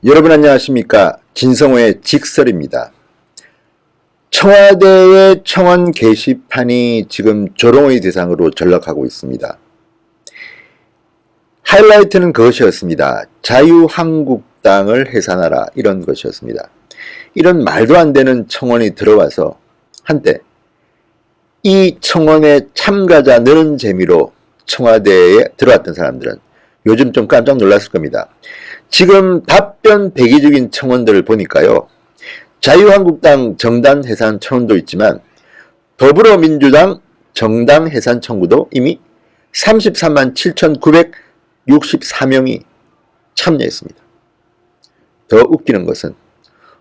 여러분 안녕하십니까? 진성호의 직설입니다. 청와대의 청원 게시판이 지금 조롱의 대상으로 전락하고 있습니다. 하이라이트는 그것이었습니다. 자유한국당을 해산하라, 이런 것이었습니다. 이런 말도 안 되는 청원이 들어와서 한때 이 청원에 참가자 느는 재미로 청와대에 들어왔던 사람들은 요즘 좀 깜짝 놀랐을 겁니다. 지금 답변 대기적인 청원들을 보니까요, 자유한국당 정당 해산 청원도 있지만 더불어민주당 정당 해산 청구도 이미 33만 7,964명이 참여했습니다. 더 웃기는 것은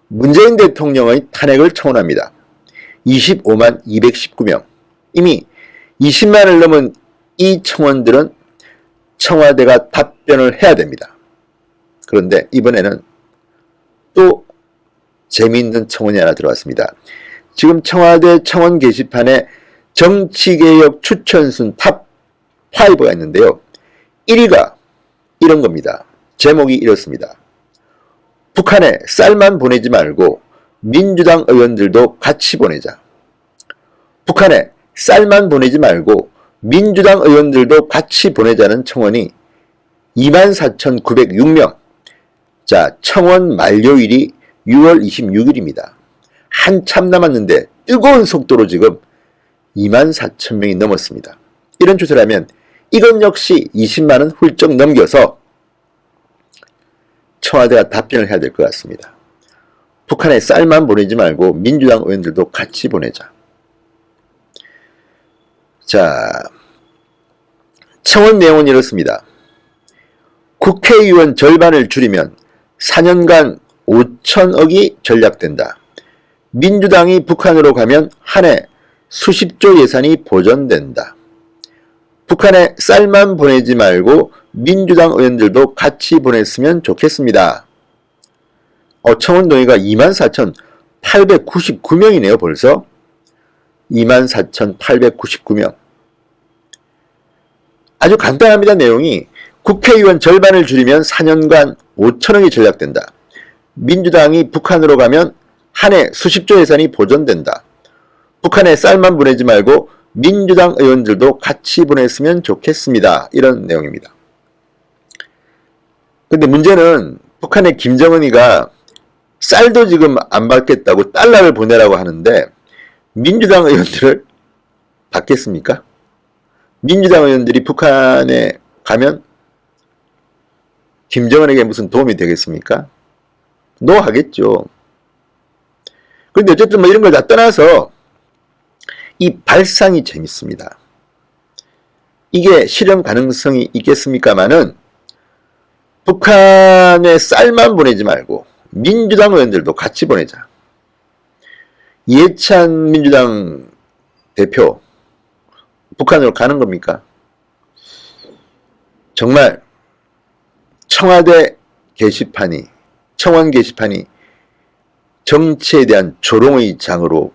문재인 대통령의 탄핵을 청원합니다. 25만 219명. 이미 20만을 넘은 이 청원들은 청와대가 답변을 해야 됩니다. 그런데 이번에는 또 재미있는 청원이 하나 들어왔습니다. 지금 청와대 청원 게시판에 정치개혁 추천순 탑5가 있는데요. 1위가 이런 겁니다. 제목이 이렇습니다. 북한에 쌀만 보내지 말고 민주당 의원들도 같이 보내자. 북한에 쌀만 보내지 말고 민주당 의원들도 같이 보내자는 청원이 24,906명. 자, 청원 만료일이 6월 26일입니다. 한참 남았는데 뜨거운 속도로 지금 24,000명이 넘었습니다. 이런 추세라면 이건 역시 20만은 훌쩍 넘겨서 청와대가 답변을 해야 될 것 같습니다. 북한에 쌀만 보내지 말고 민주당 의원들도 같이 보내자. 자, 청원 내용은 이렇습니다. 국회의원 절반을 줄이면 4년간 5천억이 절약된다. 민주당이 북한으로 가면 한 해 수십조 예산이 보전된다. 북한에 쌀만 보내지 말고 민주당 의원들도 같이 보냈으면 좋겠습니다. 청원 동의가 24,899명이네요. 벌써 24,899명. 아주 간단합니다. 내용이 국회의원 절반을 줄이면 4년간 5천억이 절약된다. 민주당이 북한으로 가면 한 해 수십조 예산이 보전된다. 북한에 쌀만 보내지 말고 민주당 의원들도 같이 보냈으면 좋겠습니다. 이런 내용입니다. 근데 문제는 북한의 김정은이가 쌀도 지금 안 받겠다고 달러를 보내라고 하는데 민주당 의원들을 받겠습니까? 민주당 의원들이 북한에 가면 김정은에게 무슨 도움이 되겠습니까? 노하겠죠. 그런데 어쨌든 뭐 이런 걸 다 떠나서 이 발상이 재밌습니다. 이게 실현 가능성이 있겠습니까마는 북한에 쌀만 보내지 말고 민주당 의원들도 같이 보내자. 이해찬 민주당 대표 북한으로 가는 겁니까? 정말 청와대 게시판이, 청원 게시판이 정치에 대한 조롱의 장으로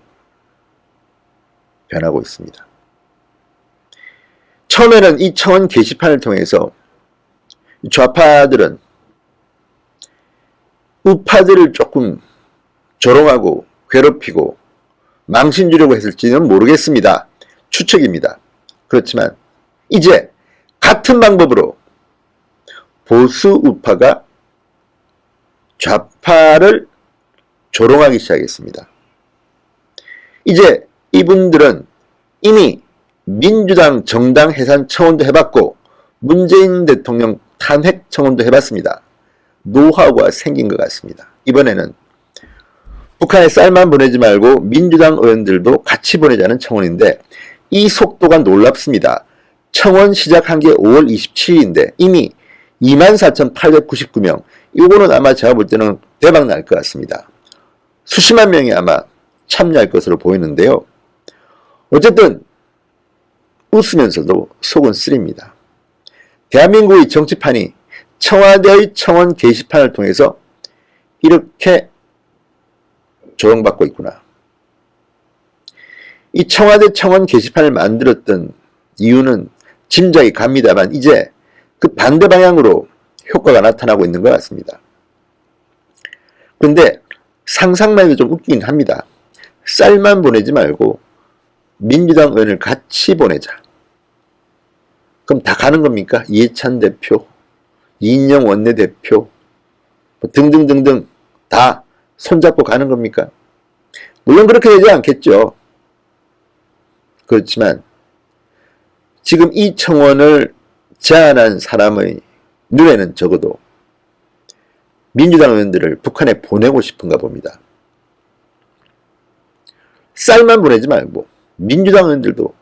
변하고 있습니다. 처음에는 이 청원 게시판을 통해서 좌파들은 우파들을 조금 조롱하고 괴롭히고 망신 주려고 했을지는 모르겠습니다. 추측입니다. 그렇지만 이제 같은 방법으로 보수 우파가 좌파를 조롱하기 시작했습니다. 이제 이분들은 이미 민주당 정당 해산 청원도 해봤고 문재인 대통령 탄핵 청원도 해봤습니다. 노하우가 생긴 것 같습니다. 이번에는 북한에 쌀만 보내지 말고 민주당 의원들도 같이 보내자는 청원인데 이 속도가 놀랍습니다. 청원 시작한 게 5월 27일인데 이미 24,899명. 이거는 아마 제가 볼 때는 대박 날 것 같습니다. 수십만 명이 아마 참여할 것으로 보이는데요. 어쨌든 웃으면서도 속은 쓰립니다. 대한민국의 정치판이 청와대의 청원 게시판을 통해서 이렇게 조롱받고 있구나. 이 청와대 청원 게시판을 만들었던 이유는 짐작이 갑니다만 이제 그 반대 방향으로 효과가 나타나고 있는 것 같습니다. 근데 상상만 해도 좀 웃기긴 합니다. 쌀만 보내지 말고 민주당 의원을 같이 보내자. 그럼 다 가는 겁니까? 이해찬 대표, 이인영 원내대표 등등등등 다 손잡고 가는 겁니까? 물론 그렇게 되지 않겠죠. 그렇지만 지금 이 청원을 제안한 사람의 눈에는 적어도 민주당 의원들을 북한에 보내고 싶은가 봅니다. 쌀만 보내지 말고 민주당 의원들도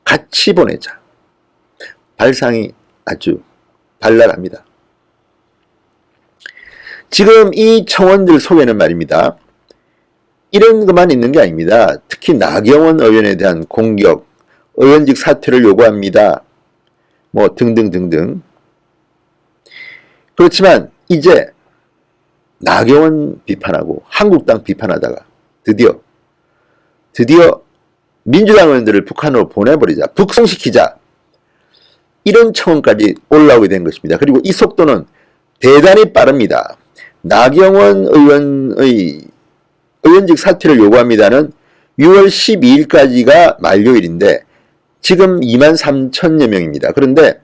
같이 보내자. 발상이 아주 발랄합니다. 지금 이 청원들 속에는 말입니다. 이런 것만 있는 게 아닙니다. 특히 나경원 의원에 대한 공격, 의원직 사퇴를 요구합니다. 뭐 등등등등. 그렇지만 이제 나경원 비판하고 한국당 비판하다가 드디어 민주당 의원들을 북한으로 보내버리자, 북송시키자, 이런 청원까지 올라오게 된 것입니다. 그리고 이 속도는 대단히 빠릅니다. 나경원 의원의 의원직 사퇴를 요구합니다는 6월 12일까지가 만료일인데 지금 23,000여 명입니다. 그런데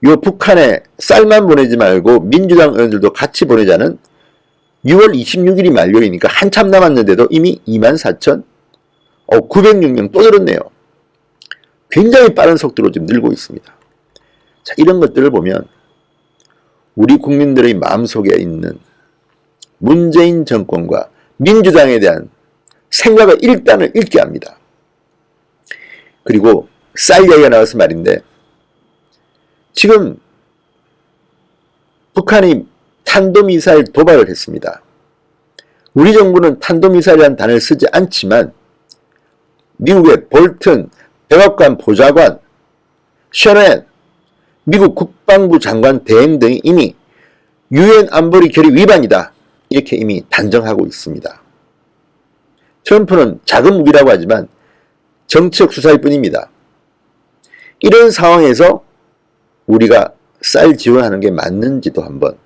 요 북한에 쌀만 보내지 말고 민주당 의원들도 같이 보내자는 6월 26일이 만료이니까 한참 남았는데도 이미 24,906명 또 늘었네요. 굉장히 빠른 속도로 지금 늘고 있습니다. 자, 이런 것들을 보면 우리 국민들의 마음속에 있는 문재인 정권과 민주당에 대한 생각의 일단을 읽게 합니다. 그리고 쌀 이야기가 나와서 말인데 지금 북한이 탄도미사일 도발을 했습니다. 우리 정부는 탄도미사일이라는 단어를 쓰지 않지만 미국의 볼튼 백악관 보좌관, 셔넨 미국 국방부 장관 대행 등이 이미 유엔 안보리 결의 위반이다, 이렇게 이미 단정하고 있습니다. 트럼프는 작은 무기라고 하지만 정치적 수사일 뿐입니다. 이런 상황에서 우리가 쌀 지원하는 게 맞는지도 한번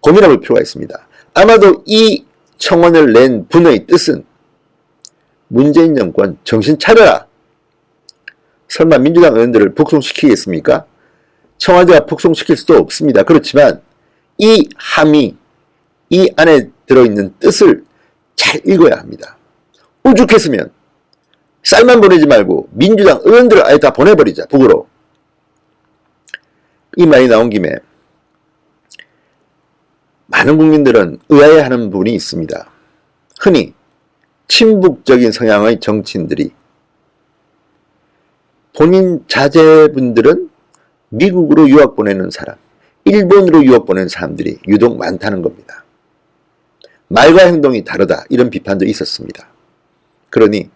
고민해 볼 필요가 있습니다. 아마도 이 청원을 낸 분의 뜻은 문재인 정권 정신 차려라. 설마 민주당 의원들을 북송시키겠습니까? 청와대가 북송시킬 수도 없습니다. 그렇지만 이 함의, 이 안에 들어있는 뜻을 잘 읽어야 합니다. 오죽했으면 쌀만 보내지 말고 민주당 의원들을 아예 다 보내버리자, 북으로. 이 말이 나온 김에 많은 국민들은 의아해하는 부분이 있습니다. 흔히 친북적인 성향의 정치인들이 본인 자제분들은 미국으로 유학 보내는 사람, 일본으로 유학 보내는 사람들이 유독 많다는 겁니다. 말과 행동이 다르다, 이런 비판도 있었습니다. 그러니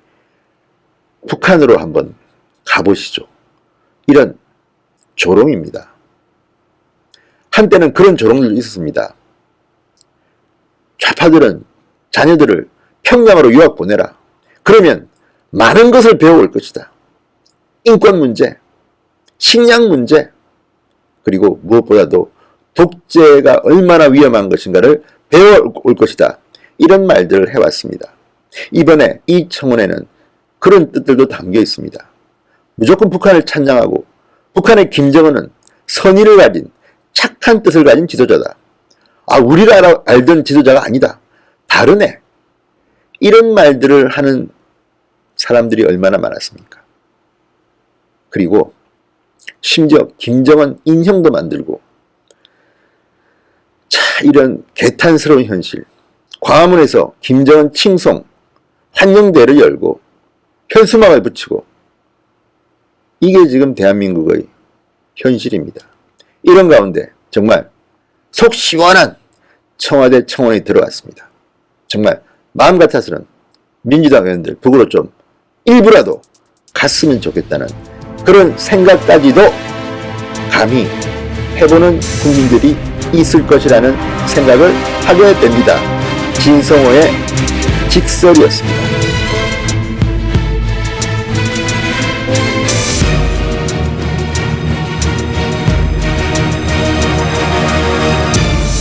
북한으로 한번 가보시죠. 이런 조롱입니다. 한때는 그런 조롱들도 있었습니다. 좌파들은 자녀들을 평양으로 유학 보내라. 그러면 많은 것을 배워올 것이다. 인권 문제, 식량 문제, 그리고 무엇보다도 독재가 얼마나 위험한 것인가를 배워올 것이다. 이런 말들을 해왔습니다. 이번에 이 청원에는 그런 뜻들도 담겨 있습니다. 무조건 북한을 찬양하고 북한의 김정은은 선의를 가진 착한 뜻을 가진 지도자다. 우리가 알던 지도자가 아니다. 다르네. 이런 말들을 하는 사람들이 얼마나 많았습니까? 그리고 심지어 김정은 인형도 만들고, 자, 이런 개탄스러운 현실. 광화문에서 김정은 칭송 환영대를 열고 현수막을 붙이고, 이게 지금 대한민국의 현실입니다. 이런 가운데 정말 속 시원한 청와대 청원이 들어왔습니다. 정말 마음 같아서는 민주당 의원들 북으로 좀 일부라도 갔으면 좋겠다는 그런 생각까지도 감히 해보는 국민들이 있을 것이라는 생각을 하게 됩니다. 진성호의 직설이었습니다.